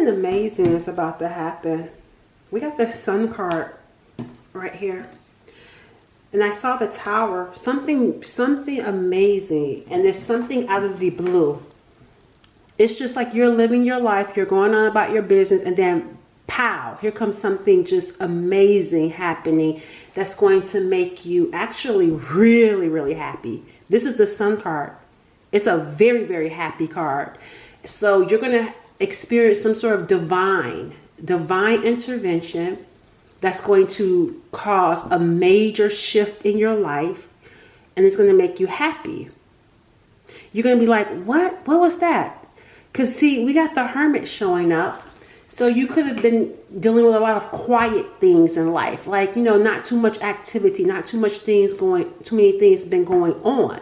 Something amazing is about to happen. We got the Sun card right here. And I saw the Tower. Something amazing. And there's something out of the blue. It's just like you're living your life. You're going on about your business. And then, pow, here comes something just amazing happening that's going to make you actually really, really happy. This is the Sun card. It's a very, very happy card. So you're going to experience some sort of divine intervention that's going to cause a major shift in your life, and it's going to make you happy. You're going to be like, what was that? Because see, we got the Hermit showing up. So you could have been dealing with a lot of quiet things in life, like, you know, not too much activity, not too much things going, too many things been going on.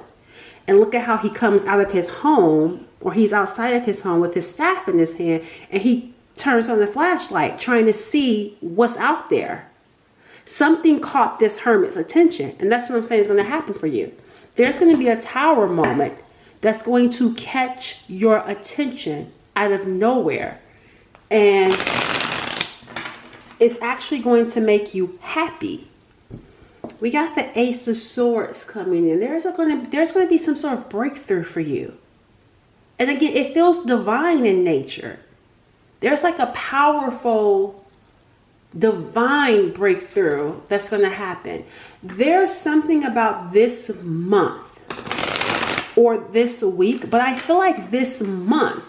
And look at how he comes out of his home, or he's outside of his home with his staff in his hand, and he turns on the flashlight trying to see what's out there. Something caught this Hermit's attention, and that's what I'm saying is going to happen for you. There's going to be a Tower moment that's going to catch your attention out of nowhere, and it's actually going to make you happy. We got the Ace of Swords coming in. There's going to be some sort of breakthrough for you. And again, it feels divine in nature. There's like a powerful divine breakthrough that's going to happen. There's something about this month or this week, but I feel like this month,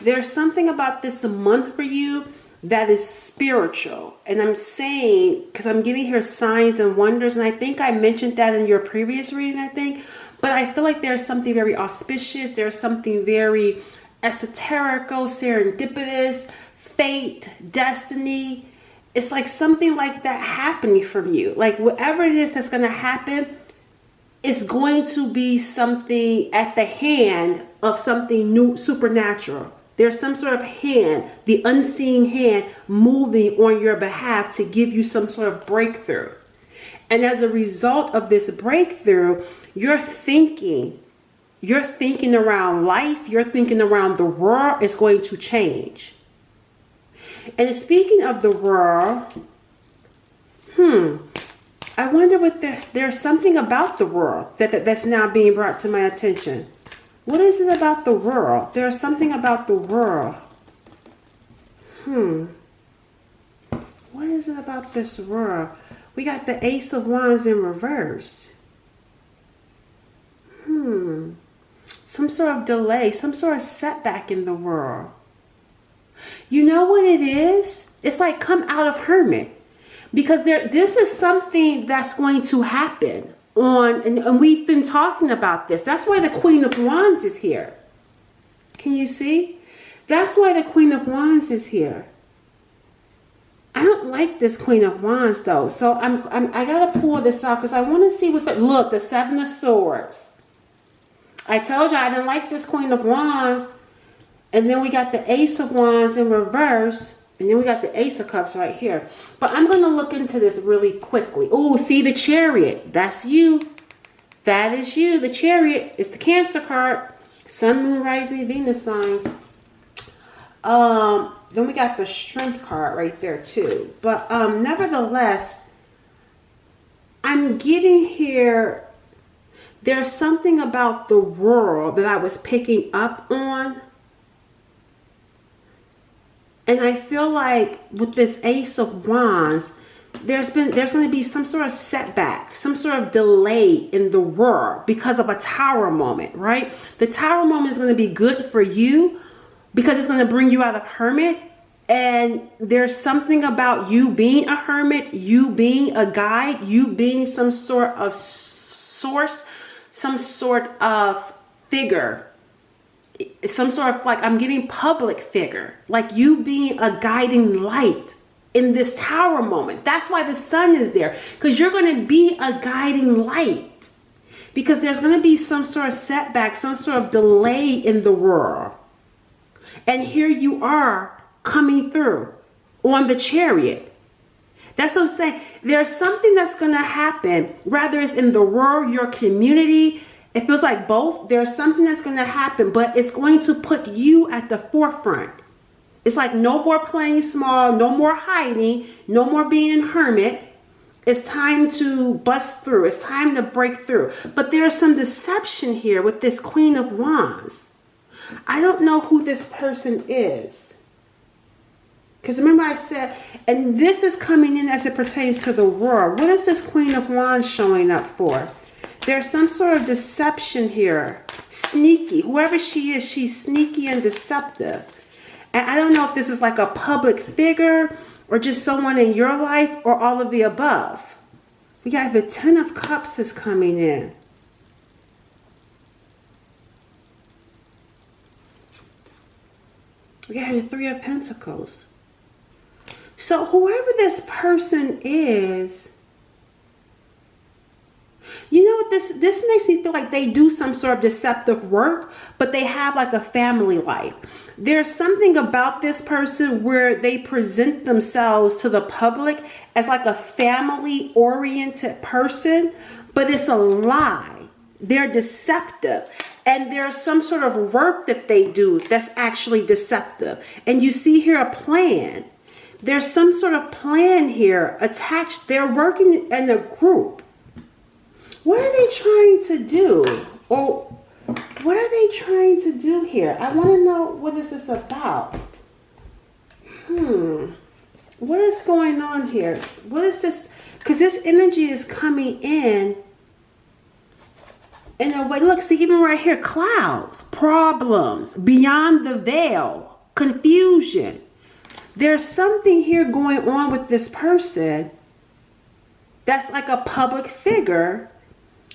there's something about this month for you that is spiritual. And I'm saying, because I'm getting here signs and wonders, and I think I mentioned that in your previous reading, I think. But I feel like there's something very auspicious. There's something very esoterical, serendipitous, fate, destiny. It's like something like that happening from you. Like whatever it is that's going to happen, it's going to be something at the hand of something new, supernatural. There's some sort of hand, the unseen hand, moving on your behalf to give you some sort of breakthrough. And as a result of this breakthrough, you're thinking around life, you're thinking around the world is going to change. And speaking of the world, I wonder what there's something about the world that's now being brought to my attention. What is it about the world? There's something about the world. What is it about this world? We got the Ace of Wands in reverse. Some sort of delay, some sort of setback in the world. You know what it is? It's like come out of Hermit. Because this is something that's going to happen. And we've been talking about this. That's why the Queen of Wands is here. Can you see? That's why the Queen of Wands is here. I don't like this Queen of Wands though. So I gotta pull this off because I want to see what's up. Look, the Seven of Swords. I told you I didn't like this Queen of Wands. And then we got the Ace of Wands in reverse. And then we got the Ace of Cups right here. But I'm going to look into this really quickly. Oh, see the Chariot. That's you. That is you. The Chariot is the Cancer card. Sun, Moon, Rising, Venus signs. Then we got the Strength card right there too. But nevertheless, I'm getting here. There's something about the world that I was picking up on. And I feel like with this Ace of Wands, there's going to be some sort of setback, some sort of delay in the world because of a Tower moment, right? The Tower moment is going to be good for you because it's going to bring you out of Hermit. And there's something about you being a hermit, you being a guide, you being some sort of source, some sort of figure. Some sort of like, I'm getting public figure, like you being a guiding light in this Tower moment. That's why the Sun is there, because you're going to be a guiding light, because there's going to be some sort of setback, some sort of delay in the world. And here you are coming through on the Chariot. That's what I'm saying. There's something that's going to happen, whether it's in the world, your community. It feels like both. There's something that's going to happen, but it's going to put you at the forefront. It's like no more playing small, no more hiding, no more being a hermit. It's time to bust through. It's time to break through. But there's some deception here with this Queen of Wands. I don't know who this person is. Because remember I said, and this is coming in as it pertains to the world. What is this Queen of Wands showing up for? There's some sort of deception here. Sneaky. Whoever she is, she's sneaky and deceptive. And I don't know if this is like a public figure or just someone in your life or all of the above. We got the Ten of Cups is coming in. We got the Three of Pentacles. So whoever this person is, you know what, this makes me feel like they do some sort of deceptive work, but they have like a family life. There's something about this person where they present themselves to the public as like a family-oriented person, but it's a lie. They're deceptive. And there's some sort of work that they do that's actually deceptive. And you see here a plan. There's some sort of plan here attached. They're working in a group. What are they trying to do? Or what are they trying to do here? I want to know, what is this about? What is going on here? What is this? Because this energy is coming in a way. Look, see, even right here, clouds, problems, beyond the veil, confusion. There's something here going on with this person that's like a public figure.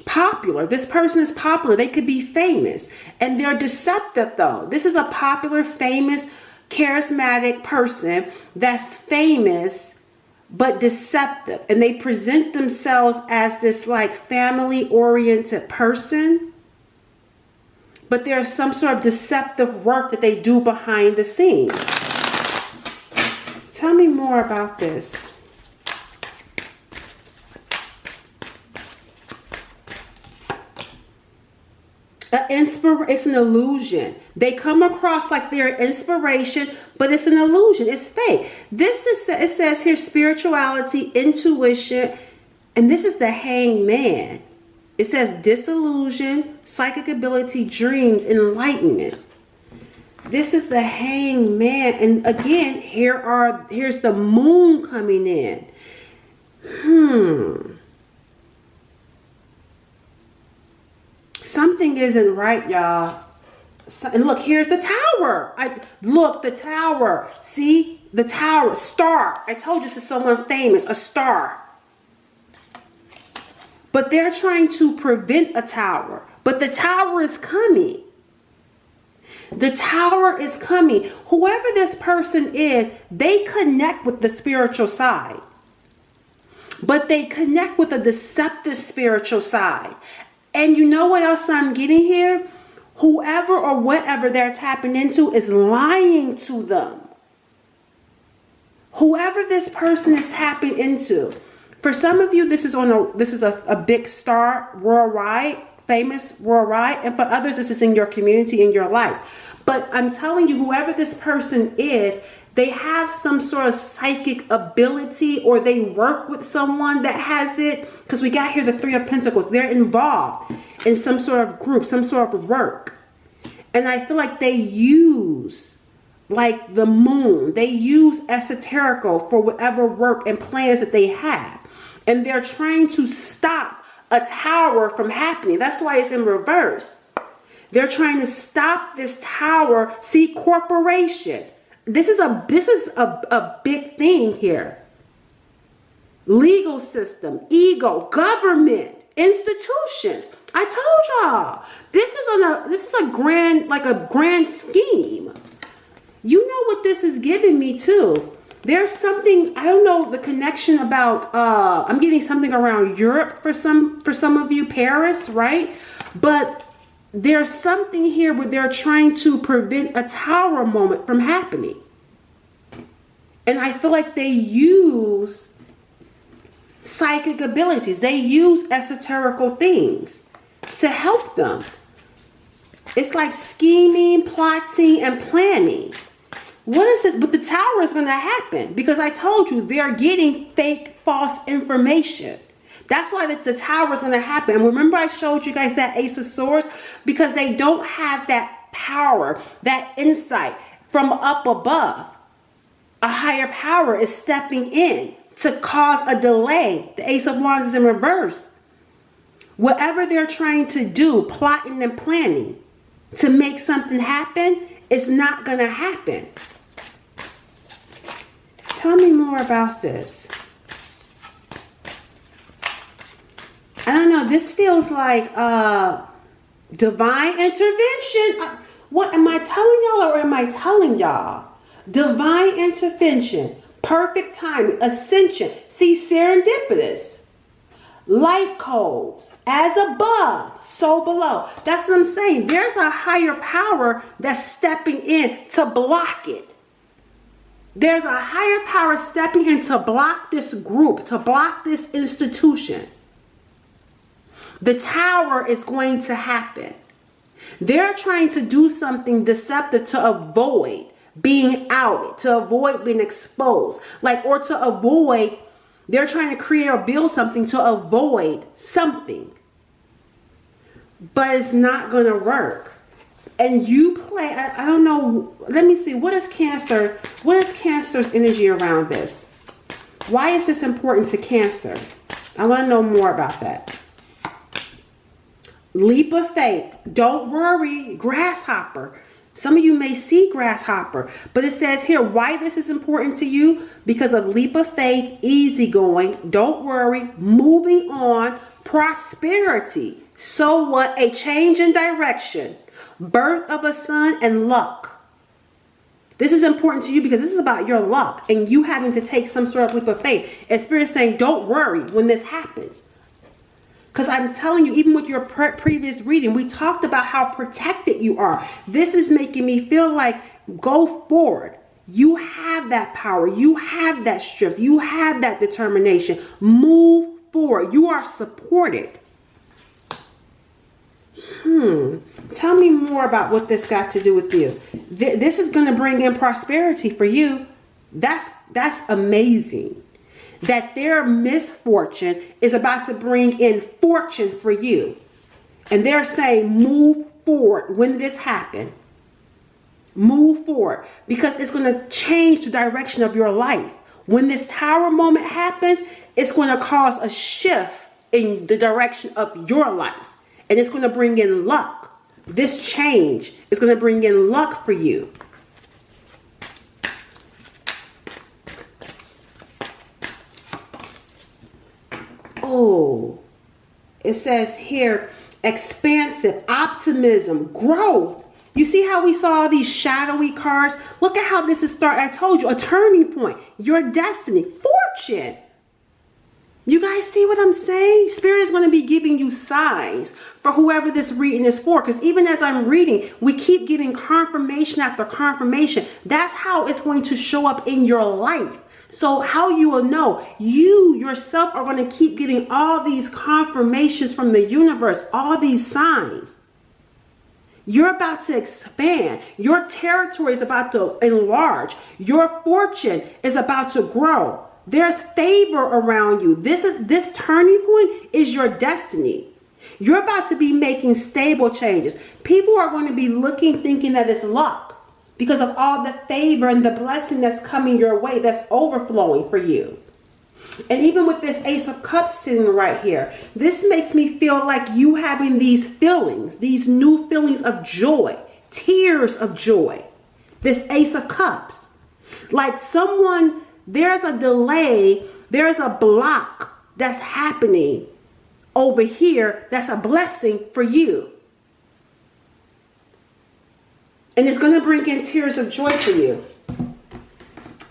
Popular. This person is popular. They could be famous. And they're deceptive though. This is a popular, famous, charismatic person that's famous but deceptive. And they present themselves as this like family-oriented person. But there's some sort of deceptive work that they do behind the scenes. Tell me more about this. It's an illusion. They come across like they're inspiration, but it's an illusion. It's fake. It says here spirituality, intuition, and this is the Hangman. It says disillusion, psychic ability, dreams, enlightenment. This is the Hangman, and again, here's the Moon coming in. Something isn't right, y'all. And look, here's the Tower. Look, the Tower. See? The Tower. Star. I told you this is someone famous. A star. But they're trying to prevent a tower. But the Tower is coming. The Tower is coming. Whoever this person is, they connect with the spiritual side. But they connect with a deceptive spiritual side. And you know what else I'm getting here? Whoever or whatever they're tapping into is lying to them. Whoever this person is tapping into. For some of you, this is a big star worldwide, famous worldwide. And for others, this is in your community, in your life. But I'm telling you, whoever this person is, they have some sort of psychic ability, or they work with someone that has it. Because we got here the Three of Pentacles. They're involved in some sort of group, some sort of work. And I feel like they use like the moon. They use esoterical for whatever work and plans that they have. And they're trying to stop a tower from happening. That's why it's in reverse. They're trying to stop this tower. See, corporation. This is a big thing here. Legal system, ego, government, institutions. I told y'all, this is a grand scheme. You know what this is giving me too. There's something, I don't know the connection about, I'm getting something around Europe for some of you, Paris, right? But there's something here where they're trying to prevent a tower moment from happening. And I feel like they use psychic abilities. They use esoterical things to help them. It's like scheming, plotting, and planning. What is this? But the tower is going to happen because I told you they're getting fake, false information. That's why the tower is going to happen. And remember I showed you guys that Ace of Swords? Because they don't have that power, that insight from up above. A higher power is stepping in to cause a delay. The Ace of Wands is in reverse. Whatever they're trying to do, plotting and planning to make something happen, it's not going to happen. Tell me more about this. I don't know. This feels like divine intervention. What am I telling y'all or am I telling y'all? Divine intervention, perfect timing, ascension. See, serendipitous. Light codes, as above, so below. That's what I'm saying. There's a higher power that's stepping in to block it. There's a higher power stepping in to block this group, to block this institution. The tower is going to happen. They're trying to do something deceptive to avoid being outed, to avoid being exposed, or to avoid. They're trying to create or build something to avoid something. But it's not going to work. And you play, I don't know, let me see, what is Cancer? What is Cancer's energy around this? Why is this important to Cancer? I want to know more about that. Leap of faith. Don't worry, grasshopper. Some of you may see grasshopper, but it says here why this is important to you because of leap of faith, easygoing, don't worry, moving on, prosperity. So what? A change in direction, birth of a son, and luck. This is important to you because this is about your luck and you having to take some sort of leap of faith. And Spirit is saying, don't worry when this happens. Because I'm telling you, even with your previous reading, we talked about how protected you are. This is making me feel like go forward. You have that power. You have that strength. You have that determination. Move forward. You are supported. Tell me more about what this got to do with you. This is going to bring in prosperity for you. That's amazing. That their misfortune is about to bring in fortune for you. And they're saying, move forward when this happens. Move forward. Because it's going to change the direction of your life. When this tower moment happens, it's going to cause a shift in the direction of your life. And it's going to bring in luck. This change is going to bring in luck for you. Oh, it says here, expansive, optimism, growth. You see how we saw these shadowy cards? Look at how this is starting. I told you, a turning point, your destiny, fortune. You guys see what I'm saying? Spirit is going to be giving you signs for whoever this reading is for. Because even as I'm reading, we keep getting confirmation after confirmation. That's how it's going to show up in your life. So how you will know, you yourself are going to keep getting all these confirmations from the universe, all these signs. You're about to expand. Your territory is about to enlarge. Your fortune is about to grow. There's favor around you. This turning point is your destiny. You're about to be making stable changes. People are going to be looking, thinking that it's luck. Because of all the favor and the blessing that's coming your way, that's overflowing for you. And even with this Ace of Cups sitting right here, this makes me feel like you having these feelings, these new feelings of joy, tears of joy. This Ace of Cups. Like someone, there's a delay, there's a block that's happening over here that's a blessing for you. And it's going to bring in tears of joy for you.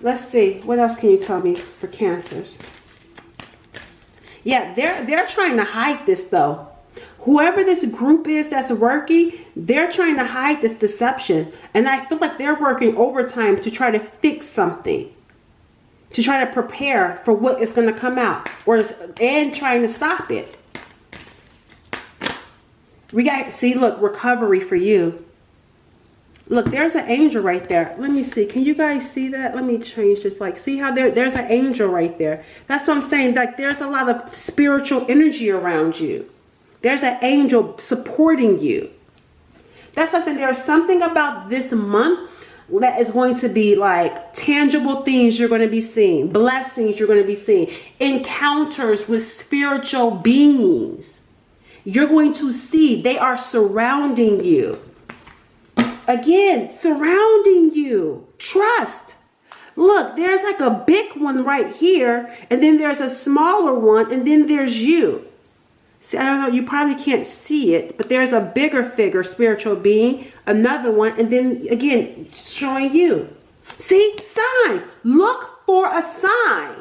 Let's see. What else can you tell me for Cancers? Yeah, they're trying to hide this though. Whoever this group is that's working, they're trying to hide this deception. And I feel like they're working overtime to try to fix something. To try to prepare for what is going to come out. And trying to stop it. We got, see, look, recovery for you. Look, there's an angel right there. Let me see. Can you guys see that? Let me change this. Like, see how there's an angel right there. That's what I'm saying. Like, there's a lot of spiritual energy around you. There's an angel supporting you. That's what I'm saying. There's something about this month that is going to be like tangible things you're going to be seeing. Blessings you're going to be seeing. Encounters with spiritual beings. You're going to see they are surrounding you. Again, surrounding you. Trust. Look, there's like a big one right here, and then there's a smaller one, and then there's you. See, I don't know, you probably can't see it, but there's a bigger figure, spiritual being, another one, and then again, showing you. See, signs. Look for a sign.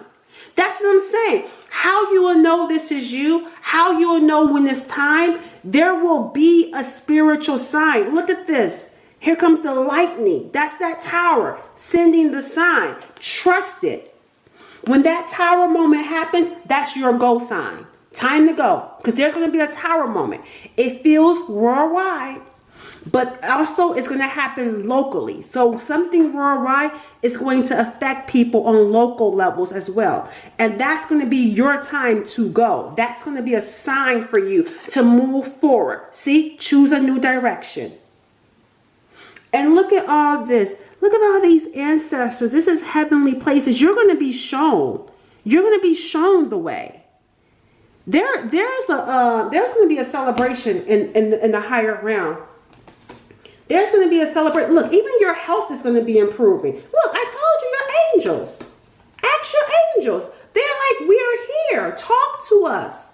That's what I'm saying. How you will know this is you, how you will know when it's time, there will be a spiritual sign. Look at this. Here comes the lightning. That's that tower sending the sign. Trust it. When that tower moment happens, that's your go sign. Time to go. Because there's going to be a tower moment. It feels worldwide, but also it's going to happen locally. So something worldwide is going to affect people on local levels as well. And that's going to be your time to go. That's going to be a sign for you to move forward. See, choose a new direction. And look at all this. Look at all these ancestors. This is heavenly places. You're going to be shown. You're going to be shown the way. There's going to be a celebration in the higher realm. There's going to be a celebration. Look, even your health is going to be improving. Look, I told you your angels. Ask your angels. They're like, we're here. Talk to us.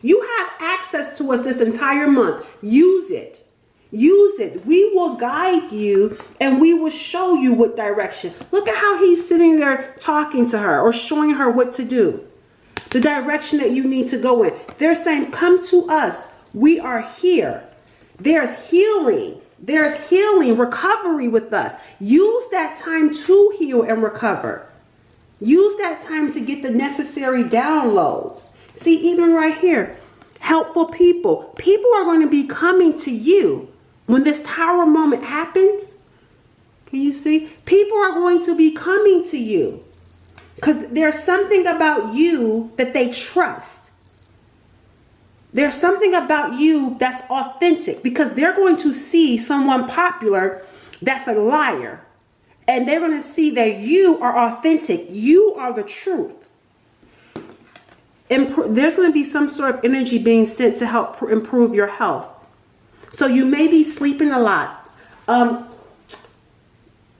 You have access to us this entire month. Use it. Use it. We will guide you and we will show you what direction. Look at how he's sitting there talking to her or showing her what to do. The direction that you need to go in. They're saying, come to us. We are here. There's healing. There's healing, recovery with us. Use that time to heal and recover. Use that time to get the necessary downloads. See, even right here, helpful people. People are going to be coming to you. When this tower moment happens, can you see? People are going to be coming to you because there's something about you that they trust. There's something about you that's authentic because they're going to see someone popular that's a liar. And they're going to see that you are authentic. You are the truth. There's going to be some sort of energy being sent to help improve your health. So you may be sleeping a lot.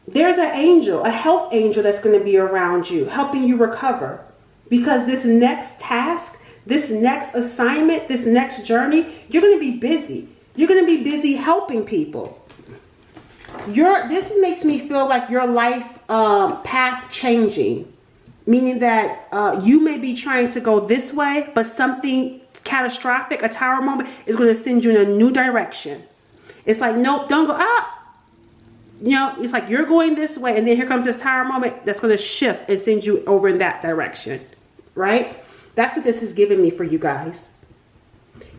There's an angel, a health angel that's going to be around you, helping you recover. Because this next task, this next assignment, this next journey, you're going to be busy. You're going to be busy helping people. This makes me feel like your life path changing. Meaning that you may be trying to go this way, but something catastrophic, a tower moment, is going to send you in a new direction. It's like, nope, don't go up. You know, it's like you're going this way, and then here comes this tower moment that's going to shift and send you over in that direction. Right? That's what this is giving me for you guys.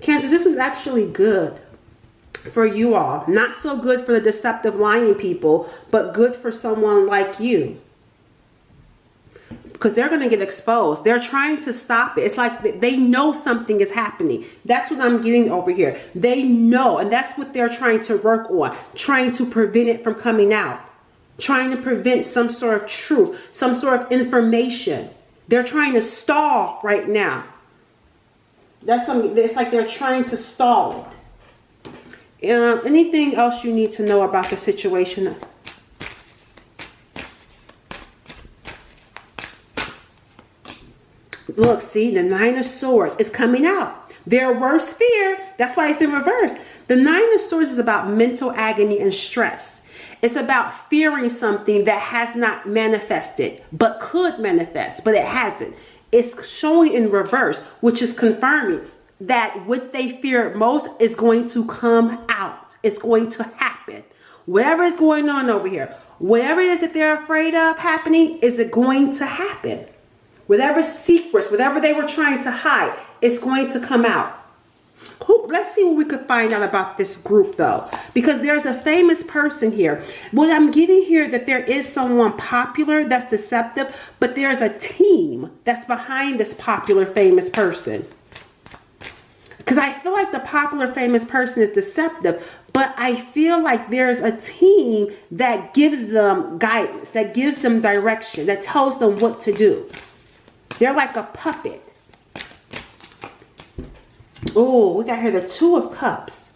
Cancer, this is actually good for you all. Not so good for the deceptive, lying people, but good for someone like you. Because they're going to get exposed. They're trying to stop it. It's like they know something is happening. That's what I'm getting over here. They know, and that's what they're trying to work on. Trying to prevent it from coming out. Trying to prevent some sort of truth, some sort of information. They're trying to stall right now. That's something. It's like they're trying to stall it. Anything else you need to know about the situation? Look, see, the Nine of Swords is coming out. Their worst fear, that's why it's in reverse. The Nine of Swords is about mental agony and stress. It's about fearing something that has not manifested, but could manifest, but it hasn't. It's showing in reverse, which is confirming that what they fear most is going to come out. It's going to happen. Whatever is going on over here, whatever it is that they're afraid of happening, is it going to happen? Whatever secrets, whatever they were trying to hide, it's going to come out. Let's see what we could find out about this group though, because there's a famous person here. What I'm getting here, that there is someone popular that's deceptive, but there's a team that's behind this popular famous person. Because I feel like the popular famous person is deceptive, but I feel like there's a team that gives them guidance, that gives them direction, that tells them what to do. They're like a puppet. Oh, we got here the Two of Cups.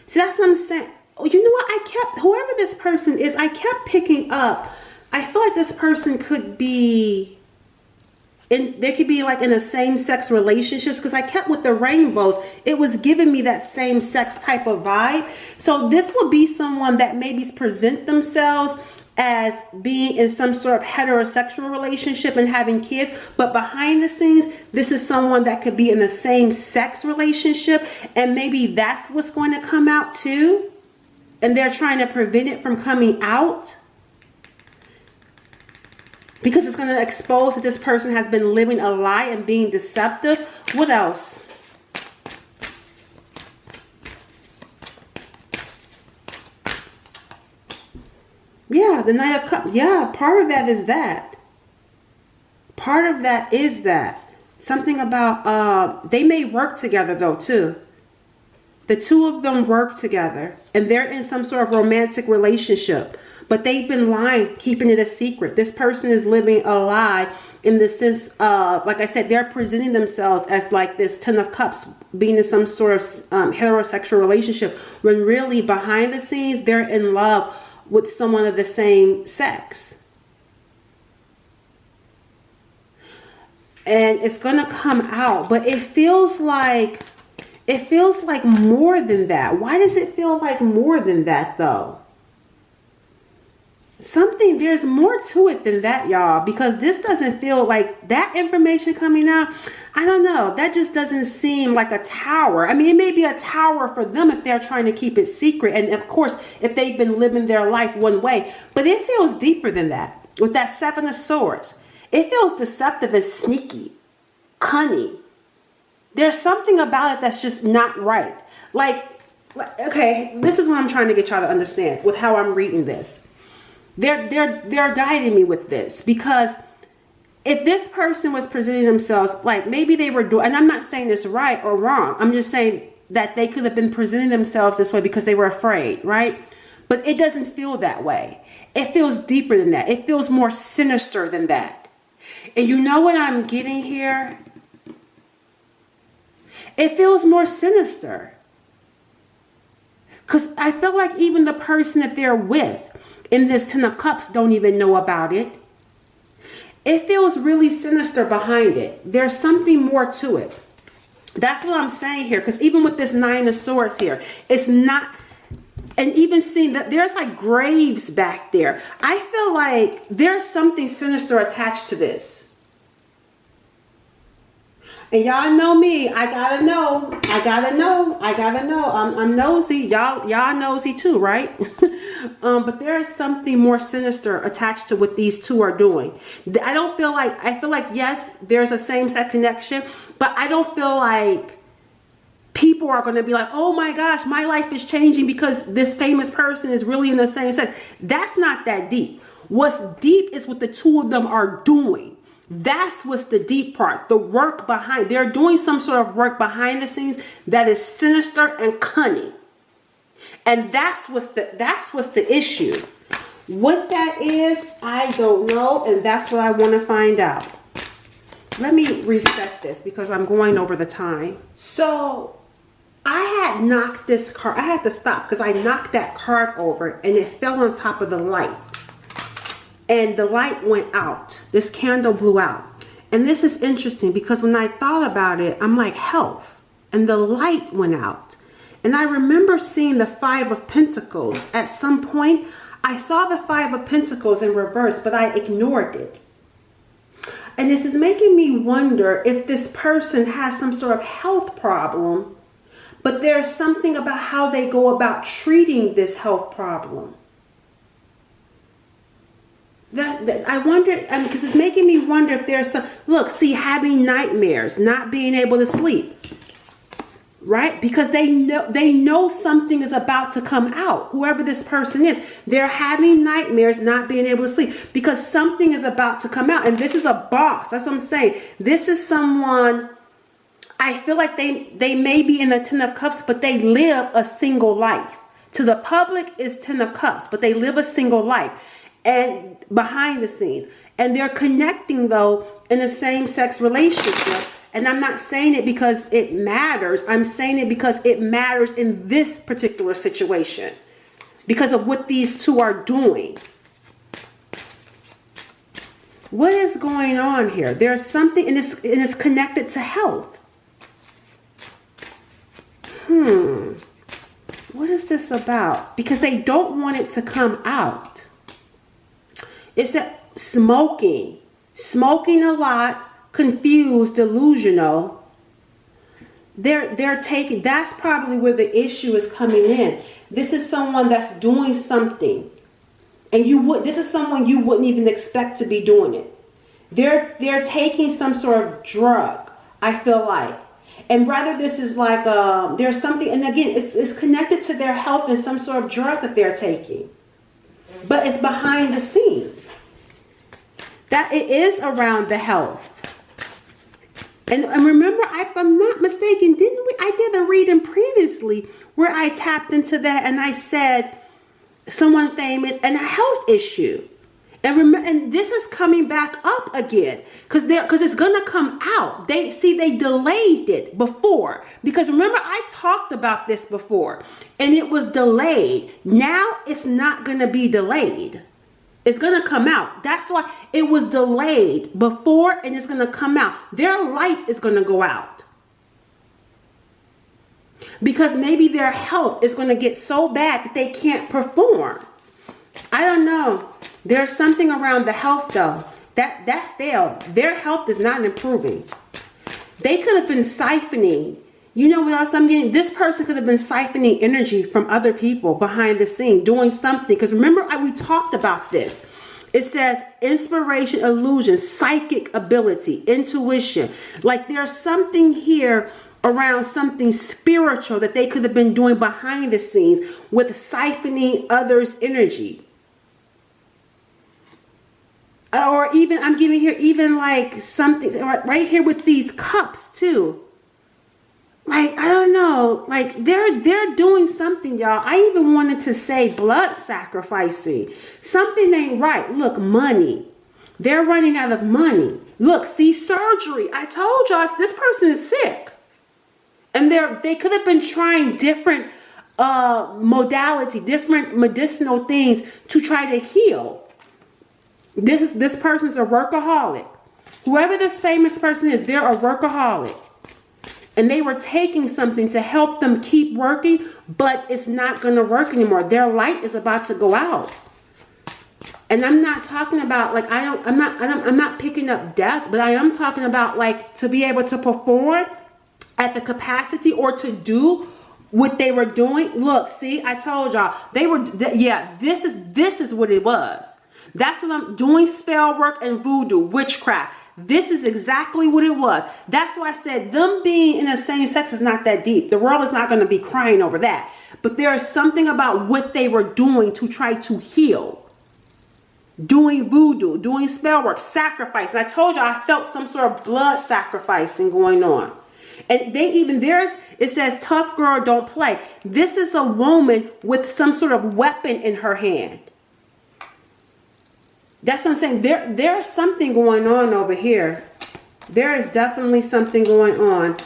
See, that's what I'm saying. Oh, you know what? Whoever this person is, I kept picking up. I feel like this person could be, they could be like in a same-sex relationships, because I kept with the rainbows. It was giving me that same-sex type of vibe. So this will be someone that maybe present themselves as being in some sort of heterosexual relationship and having kids, but behind the scenes, this is someone that could be in the same sex relationship, and maybe that's what's going to come out too, and they're trying to prevent it from coming out because it's going to expose that this person has been living a lie and being deceptive. What else? Yeah, the Knight of Cups. Yeah, part of that is that. Part of that is that. Something about, they may work together though too. The two of them work together and they're in some sort of romantic relationship. But they've been lying, keeping it a secret. This person is living a lie in the sense of, like I said, they're presenting themselves as like this Ten of Cups, being in some sort of heterosexual relationship, when really behind the scenes, they're in love with someone of the same sex. And it's going to come out, but it feels like more than that. Why does it feel like more than that though? There's more to it than that, y'all, because this doesn't feel like that information coming out. I don't know. That just doesn't seem like a tower. I mean, it may be a tower for them if they're trying to keep it secret. And of course, if they've been living their life one way, but it feels deeper than that. With that Seven of Swords, it feels deceptive and sneaky, cunning. There's something about it that's just not right. Like, okay, this is what I'm trying to get y'all to understand with how I'm reading this. They're guiding me with this, because if this person was presenting themselves like maybe they were doing, and I'm not saying it's right or wrong, I'm just saying that they could have been presenting themselves this way because they were afraid, right? But it doesn't feel that way. It feels deeper than that. It feels more sinister than that. And you know what I'm getting here? It feels more sinister. Because I feel like even the person that they're with in this Ten of Cups don't even know about it. It feels really sinister behind it. There's something more to it. That's what I'm saying here. Because even with this Nine of Swords here, it's not, and even seeing that there's like graves back there. I feel like there's something sinister attached to this. And y'all know me. I gotta know. I'm nosy. Y'all nosy too, right? But there is something more sinister attached to what these two are doing. I feel like, yes, there's a same-sex connection, but I don't feel like people are going to be like, oh my gosh, my life is changing because this famous person is really in the same sex. That's not that deep. What's deep is what the two of them are doing. That's what's the deep part. The work behind. They're doing some sort of work behind the scenes that is sinister and cunning. And that's what's the issue. What that is, I don't know, and that's what I want to find out. Let me reset this because I'm going over the time. So I had knocked this card. I had to stop because I knocked that card over and it fell on top of the light. And the light went out. This candle blew out. And this is interesting because when I thought about it, I'm like, health. And the light went out. And I remember seeing the Five of Pentacles. At some point, I saw the Five of Pentacles in reverse, but I ignored it. And this is making me wonder if this person has some sort of health problem, but there's something about how they go about treating this health problem. That I wonder, because it's making me wonder if there's some, look, see, having nightmares, not being able to sleep. right? Because they know something is about to come out. Whoever this person is, they're having nightmares, not being able to sleep because something is about to come out. And this is a boss. That's what I'm saying. This is someone, I feel like they may be in the 10 of Cups, but they live a single life. To the public is 10 of Cups, but they live a single life and behind the scenes. And they're connecting though in a same-sex relationship. And I'm not saying it because it matters. I'm saying it because it matters in this particular situation. Because of what these two are doing. What is going on here? There's something, and it's connected to health. What is this about? Because they don't want it to come out. It's smoking a lot, confused, delusional. They're taking, that's probably where the issue is coming in. This is someone that's doing something, and this is someone you wouldn't even expect to be doing it. They're taking some sort of drug, I feel like. And rather this is like there's something, and again, it's connected to their health and some sort of drug that they're taking. But it's behind the scenes. That it is around the health. And remember, if I'm not mistaken, I did a reading previously where I tapped into that and I said someone famous and a health issue. And remember, and this is coming back up again because it's gonna come out. They delayed it before, because remember I talked about this before and it was delayed. Now it's not gonna be delayed. It's gonna come out. That's why it was delayed before, and it's gonna come out. Their light is gonna go out because maybe their health is gonna get so bad that they can't perform. I don't know. There's something around the health though. That failed. Their health is not improving. They could have been siphoning. You know what else I'm getting? This person could have been siphoning energy from other people behind the scene, doing something. Because remember, we talked about this. It says inspiration, illusion, psychic ability, intuition. Like there's something here around something spiritual that they could have been doing behind the scenes with siphoning others' energy. Or even, I'm giving here, even like something right here with these cups too. Like, I don't know, like they're doing something, y'all. I even wanted to say blood sacrificing. Something ain't right. Look, money. They're running out of money. Look, see, surgery. I told y'all this person is sick. And they could have been trying different modality, different medicinal things to try to heal. This person's a workaholic. Whoever this famous person is, they're a workaholic. And they were taking something to help them keep working, but it's not going to work anymore. Their light is about to go out. And I'm not talking about like I'm not picking up death, but I am talking about like to be able to perform at the capacity or to do what they were doing. Look, see, I told y'all this is what it was. That's what I'm doing, spell work and voodoo, witchcraft. This is exactly what it was. That's why I said them being in the same sex is not that deep. The world is not going to be crying over that. But there is something about what they were doing to try to heal. Doing voodoo, doing spell work, sacrifice. And I told you I felt some sort of blood sacrificing going on. And it says tough girl don't play. This is a woman with some sort of weapon in her hand. That's what I'm saying. There's something going on over here. There is definitely something going on.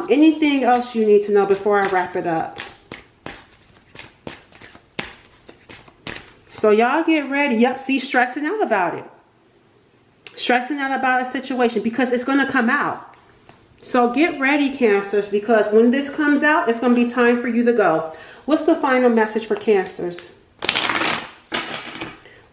Anything else you need to know before I wrap it up? So y'all get ready. Yep, see, stressing out about it. Stressing out about a situation because it's going to come out. So get ready, Cancers, because when this comes out, it's going to be time for you to go. What's the final message for Cancers?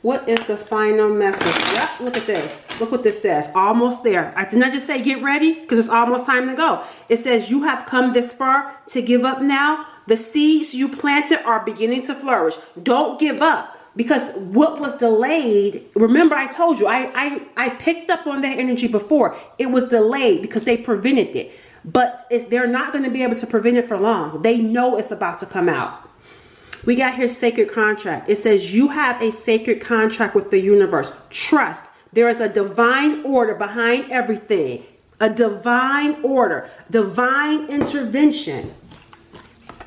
What is the final message? Yep, look at this. Look what this says. Almost there. I did not just say get ready because it's almost time to go. It says you have come this far to give up now. The seeds you planted are beginning to flourish. Don't give up because what was delayed, remember I told you, I picked up on that energy before. It was delayed because they prevented it. but they're not going to be able to prevent it for long. They know it's about to come out. We got here sacred contract. It says you have a sacred contract with the universe. Trust. There is a divine order behind everything. A divine order. Divine intervention.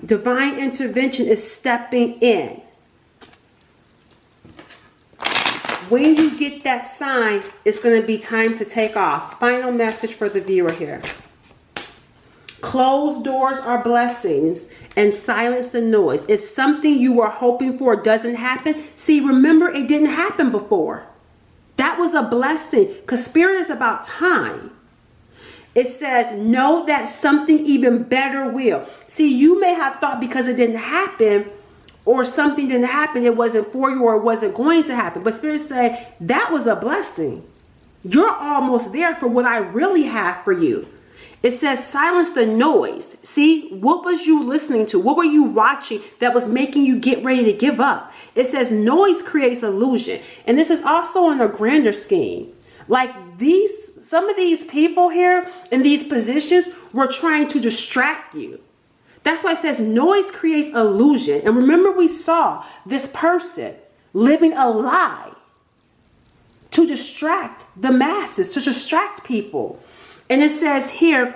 Divine intervention is stepping in. When you get that sign, it's going to be time to take off. Final message for the viewer here. Closed doors are blessings, and silence the noise. If something you were hoping for doesn't happen, see, remember, it didn't happen before. That was a blessing, because spirit is about time. It says, know that something even better will. See, you may have thought because it didn't happen, or something didn't happen, it wasn't for you, or it wasn't going to happen. But spirit say, that was a blessing. You're almost there for what I really have for you. It says silence the noise. See, what was you listening to? What were you watching that was making you get ready to give up? It says noise creates illusion. And this is also on a grander scheme. Like some of these people here in these positions were trying to distract you. That's why it says noise creates illusion. And remember, we saw this person living a lie to distract the masses, to distract people. And it says here,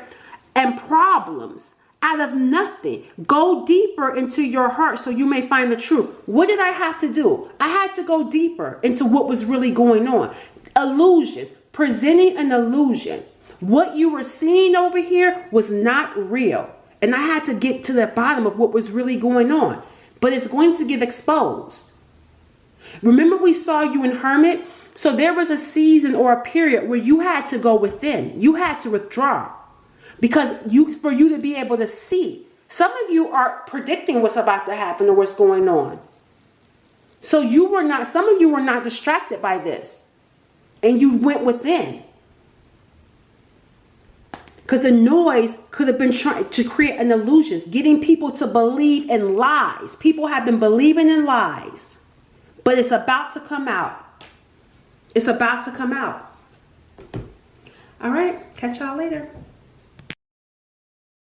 and problems out of nothing. Go deeper into your heart so you may find the truth. What did I have to do? I had to go deeper into what was really going on. Illusions, presenting an illusion. What you were seeing over here was not real. And I had to get to the bottom of what was really going on. But it's going to get exposed. Remember, we saw you in Hermit? So there was a season or a period where you had to go within. You had to withdraw. Because for you to be able to see. Some of you are predicting what's about to happen or what's going on. So some of you were not distracted by this. And you went within. Because the noise could have been trying to create an illusion. Getting people to believe in lies. People have been believing in lies. But it's about to come out. It's about to come out. All right. Catch y'all later.